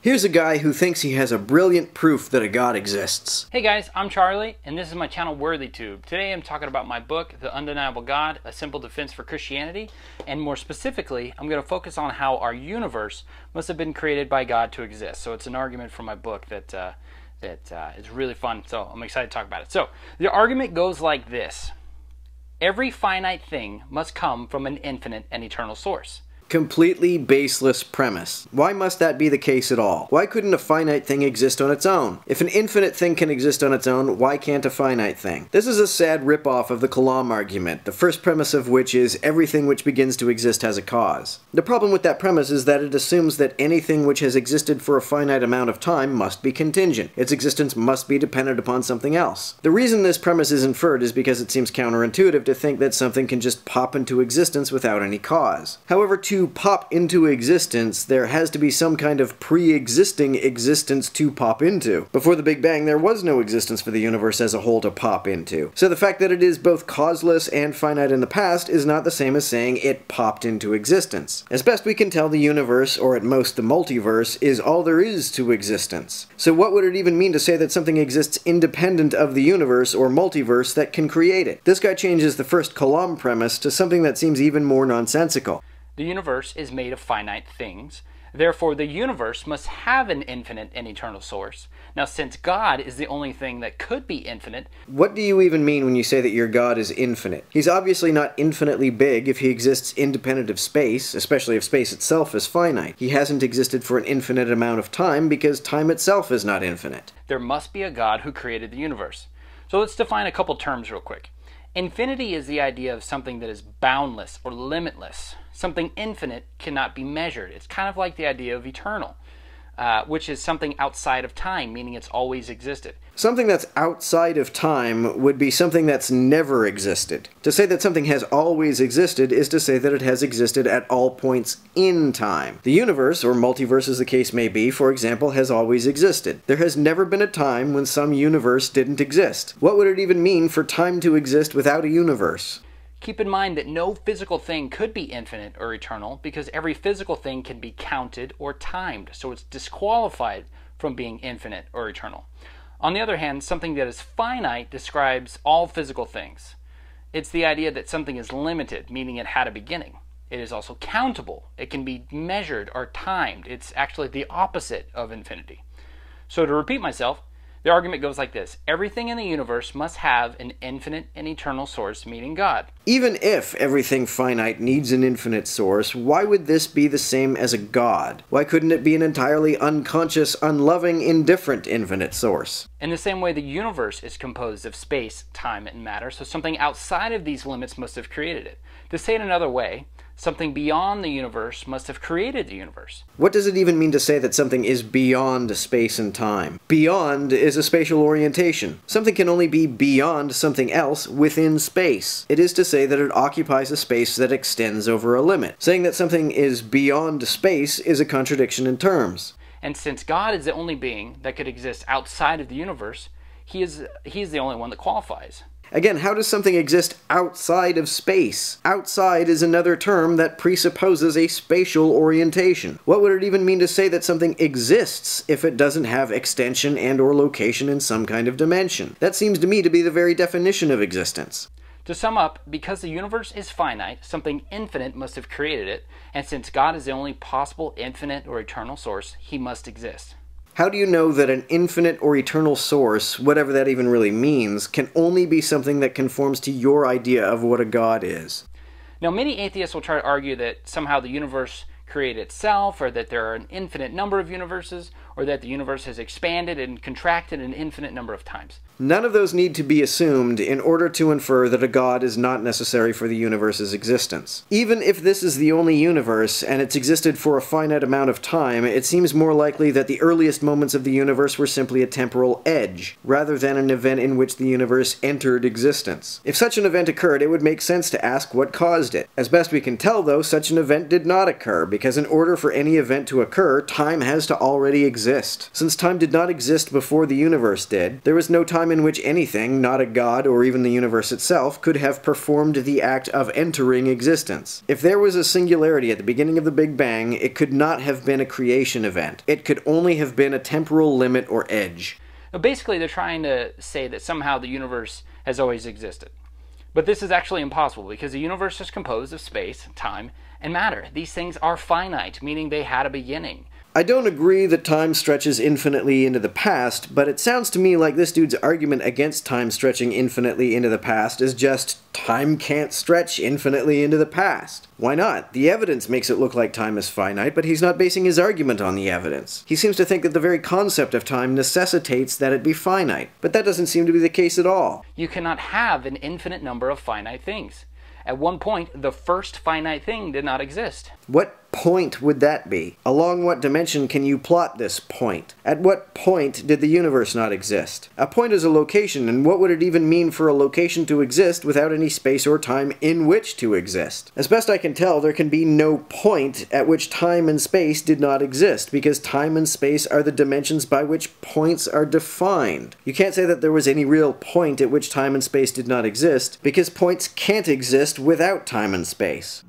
Here's a guy who thinks he has a brilliant proof that a God exists. Hey guys, I'm Charlie, and this is my channel WorthyTube. Today I'm talking about my book, The Undeniable God, A Simple Defense for Christianity, and more specifically, I'm going to focus on how our universe must have been created by God to exist. So it's an argument from my book that is really fun, so I'm excited to talk about it. So the argument goes like this. Every finite thing must come from an infinite and eternal source. Completely baseless premise. Why must that be the case at all? Why couldn't a finite thing exist on its own? If an infinite thing can exist on its own, why can't a finite thing? This is a sad ripoff of the Kalam argument, the first premise of which is everything which begins to exist has a cause. The problem with that premise is that it assumes that anything which has existed for a finite amount of time must be contingent. Its existence must be dependent upon something else. The reason this premise is inferred is because it seems counterintuitive to think that something can just pop into existence without any cause. However, to pop into existence, there has to be some kind of pre-existing existence to pop into. Before the Big Bang, there was no existence for the universe as a whole to pop into. So the fact that it is both causeless and finite in the past is not the same as saying it popped into existence. As best we can tell, the universe, or at most the multiverse, is all there is to existence. So what would it even mean to say that something exists independent of the universe or multiverse that can create it? This guy changes the first Kalam premise to something that seems even more nonsensical. The universe is made of finite things. Therefore, the universe must have an infinite and eternal source. Now, since God is the only thing that could be infinite... What do you even mean when you say that your God is infinite? He's obviously not infinitely big if he exists independent of space, especially if space itself is finite. He hasn't existed for an infinite amount of time because time itself is not infinite. There must be a God who created the universe. So let's define a couple terms real quick. Infinity is the idea of something that is boundless or limitless. Something infinite cannot be measured. It's kind of like the idea of eternal, which is something outside of time, meaning it's always existed. Something that's outside of time would be something that's never existed. To say that something has always existed is to say that it has existed at all points in time. The universe, or multiverse as the case may be, for example, has always existed. There has never been a time when some universe didn't exist. What would it even mean for time to exist without a universe? Keep in mind that no physical thing could be infinite or eternal because every physical thing can be counted or timed, so it's disqualified from being infinite or eternal. On the other hand, something that is finite describes all physical things. It's the idea that something is limited, meaning it had a beginning. It is also countable. It can be measured or timed. It's actually the opposite of infinity. So to repeat myself, the argument goes like this. Everything in the universe must have an infinite and eternal source, meaning God. Even if everything finite needs an infinite source, why would this be the same as a God? Why couldn't it be an entirely unconscious, unloving, indifferent infinite source? In the same way, the universe is composed of space, time, and matter, so something outside of these limits must have created it. To say it another way, something beyond the universe must have created the universe. What does it even mean to say that something is beyond space and time? Beyond is a spatial orientation. Something can only be beyond something else within space. It is to say that it occupies a space that extends over a limit. Saying that something is beyond space is a contradiction in terms. And since God is the only being that could exist outside of the universe, he is the only one that qualifies. Again, how does something exist outside of space? Outside is another term that presupposes a spatial orientation. What would it even mean to say that something exists if it doesn't have extension and/or location in some kind of dimension? That seems to me to be the very definition of existence. To sum up, because the universe is finite, something infinite must have created it, and since God is the only possible infinite or eternal source, he must exist. How do you know that an infinite or eternal source, whatever that even really means, can only be something that conforms to your idea of what a God is? Now, many atheists will try to argue that somehow the universe created itself, or that there are an infinite number of universes, or that the universe has expanded and contracted an infinite number of times. None of those need to be assumed in order to infer that a God is not necessary for the universe's existence. Even if this is the only universe, and it's existed for a finite amount of time, it seems more likely that the earliest moments of the universe were simply a temporal edge, rather than an event in which the universe entered existence. If such an event occurred, it would make sense to ask what caused it. As best we can tell, though, such an event did not occur, because in order for any event to occur, time has to already exist. Since time did not exist before the universe did, there was no time in which anything, not a god or even the universe itself, could have performed the act of entering existence. If there was a singularity at the beginning of the Big Bang, it could not have been a creation event. It could only have been a temporal limit or edge. Now, basically, they're trying to say that somehow the universe has always existed. But this is actually impossible because the universe is composed of space, time, and matter. These things are finite, meaning they had a beginning. I don't agree that time stretches infinitely into the past, but it sounds to me like this dude's argument against time stretching infinitely into the past is just time can't stretch infinitely into the past. Why not? The evidence makes it look like time is finite, but he's not basing his argument on the evidence. He seems to think that the very concept of time necessitates that it be finite, but that doesn't seem to be the case at all. You cannot have an infinite number of finite things. At one point, the first finite thing did not exist. What point would that be? Along what dimension can you plot this point? At what point did the universe not exist? A point is a location, and what would it even mean for a location to exist without any space or time in which to exist? As best I can tell, there can be no point at which time and space did not exist, because time and space are the dimensions by which points are defined. You can't say that there was any real point at which time and space did not exist, because points can't exist without time and space.